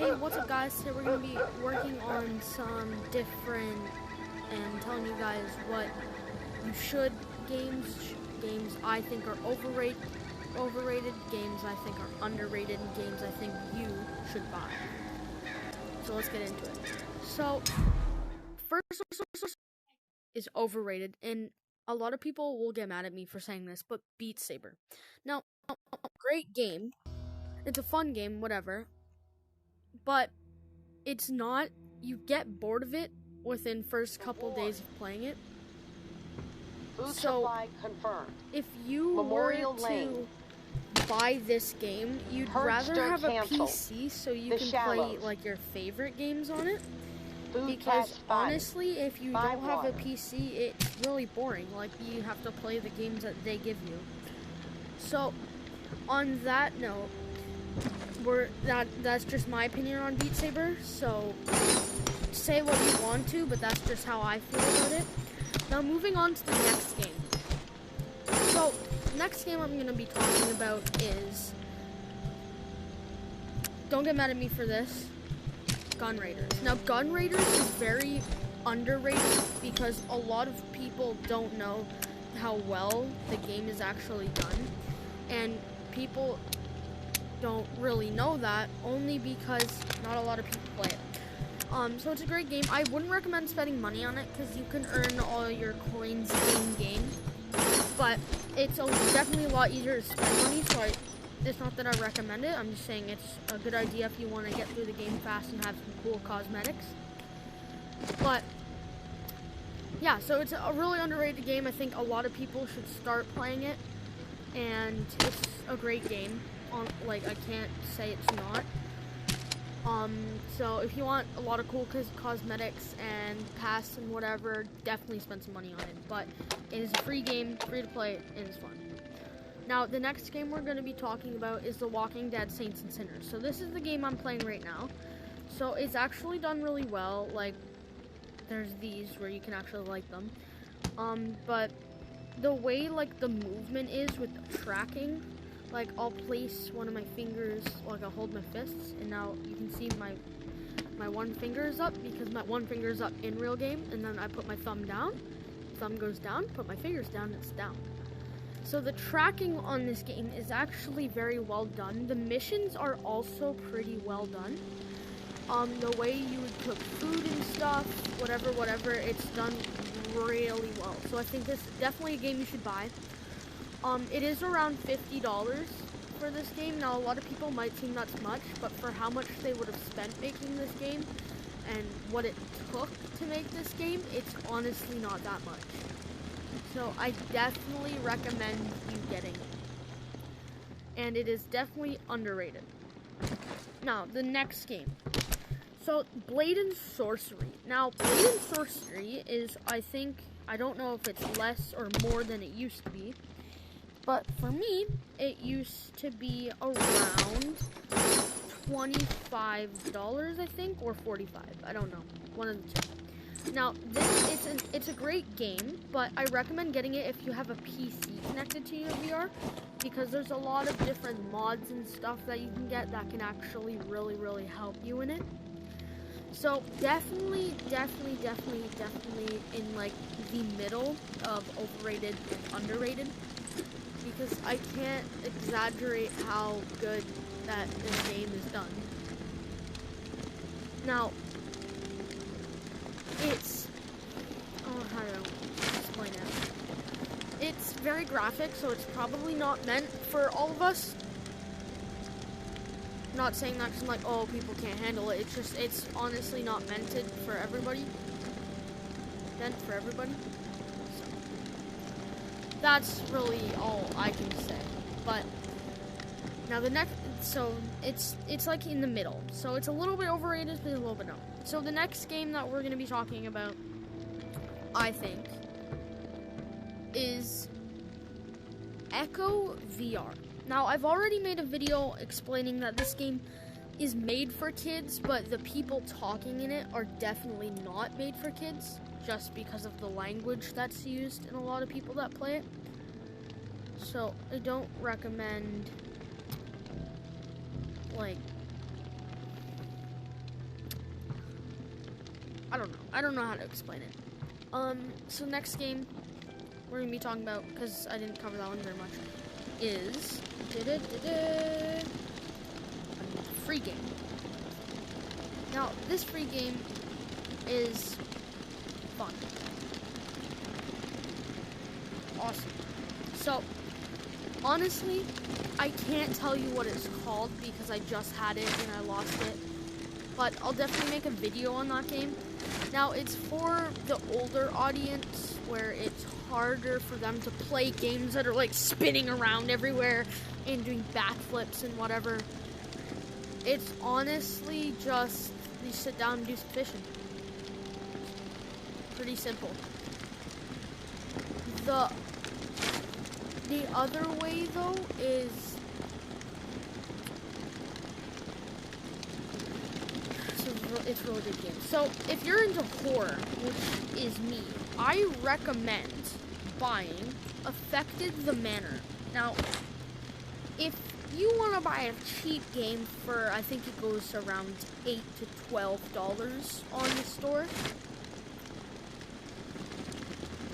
Hey, what's up guys? Today we're going to be working on some different and telling you guys what you should games I think are overrated, games I think are underrated, and games I think you should buy. So let's get into it. So first is overrated, and a lot of people will get mad at me for saying this, but Beat Saber. Now, great game. It's a fun game, whatever. But it's not, you get bored of it within first couple days of playing it. Food So, supply confirmed. if you Memorial were Lane. to buy this game, you'd rather Herdster have a canceled. PC so you The can Shallows. play like your favorite games on it. Food Because Catch Fire. honestly, if you Five don't have a water. PC, it's really boring. Like, you have to play the games that they give you. So, on that note, that's just my opinion on Beat Saber. So, say what you want to, but that's just how I feel about it. Now, moving on to the next game. So, next game I'm going to be talking about is, don't get mad at me for this, Gun Raiders. Now, Gun Raiders is very underrated because a lot of people don't know how well the game is actually done, and people don't really know that only because not a lot of people play it. So it's a great game. I wouldn't recommend spending money on it because you can earn all your coins in-game, but it's definitely a lot easier to spend money, so it's not that I recommend it. I'm just saying it's a good idea if you want to get through the game fast and have some cool cosmetics. But yeah, so it's a really underrated game. I think a lot of people should start playing it, and it's a great game. Like, I can't say it's not. So if you want a lot of cool cosmetics and pass and whatever, definitely spend some money on it. But it is a free game, free to play, and it's fun. Now, the next game we're going to be talking about is The Walking Dead Saints and Sinners. So this is the game I'm playing right now. So it's actually done really well. Like, there's these where you can actually like them. But the way, like, the movement is with the tracking, like, I'll place one of my fingers, like, I'll hold my fists, and now you can see my one finger is up, because my one finger is up in real game, and then I put my thumb down, thumb goes down, put my fingers down, it's down. So the tracking on this game is actually very well done. The missions are also pretty well done. The way you would cook food and stuff, whatever, it's done really well. So I think this is definitely a game you should buy. It is around $50 for this game. Now, a lot of people might think that's much, but for how much they would have spent making this game and what it took to make this game, it's honestly not that much. So I definitely recommend you getting it. And it is definitely underrated. Now, the next game. So, Blade and Sorcery. Now, Blade and Sorcery is, I don't know if it's less or more than it used to be. But for me, it used to be around $25, I think, or $45. I don't know. One of the two. Now, it's a great game, but I recommend getting it if you have a PC connected to your VR, because there's a lot of different mods and stuff that you can get that can actually really, really help you in it. So definitely in like the middle of overrated and underrated, because I can't exaggerate how good that this game is done. Now, it's, how to explain it? It's very graphic, so it's probably not meant for all of us. I'm not saying that because I'm like, oh, people can't handle it. It's honestly not meant for everybody. Meant for everybody. So, that's really all I can say. But now the next, so it's like in the middle. So it's a little bit overrated, but a little bit no. So the next game that we're going to be talking about, I think, is Echo VR. Now, I've already made a video explaining that this game is made for kids, but the people talking in it are definitely not made for kids, just because of the language that's used in a lot of people that play it. So, I don't recommend, like, I don't know. I don't know how to explain it. So next game we're gonna be talking about, because I didn't cover that one very much, is a free game. Now, this free game is fun. Awesome. So, honestly, I can't tell you what it's called because I just had it and I lost it. But I'll definitely make a video on that game. Now, it's for the older audience where it's harder for them to play games that are like spinning around everywhere and doing backflips and whatever. It's honestly just you sit down and do some fishing. Pretty simple. The other way though is it's a really good game. So if you're into horror, which is me, I recommend buying Affected the Manor. Now, if you want to buy a cheap game for, I think it goes to around $8 to $12 on the store.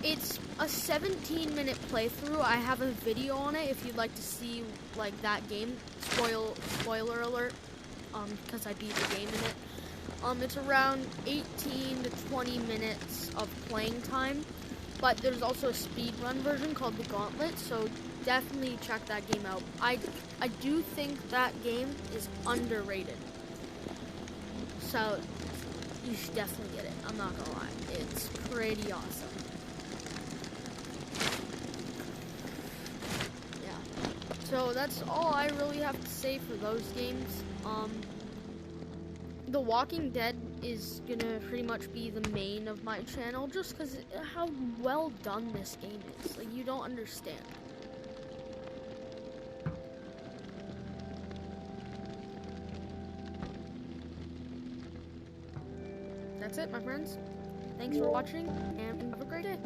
It's a 17-minute playthrough. I have a video on it if you'd like to see like that game. Spoiler alert, because I beat the game in it. It's around 18 to 20 minutes of playing time, but there's also a speedrun version called The Gauntlet, so definitely check that game out. I do think that game is underrated, so you should definitely get it. I'm not gonna lie, it's pretty awesome. Yeah, so that's all I really have to say for those games. The Walking Dead is gonna pretty much be the main of my channel just because how well done this game is. Like, you don't understand. That's it, my friends. Thanks for watching, and have a great day.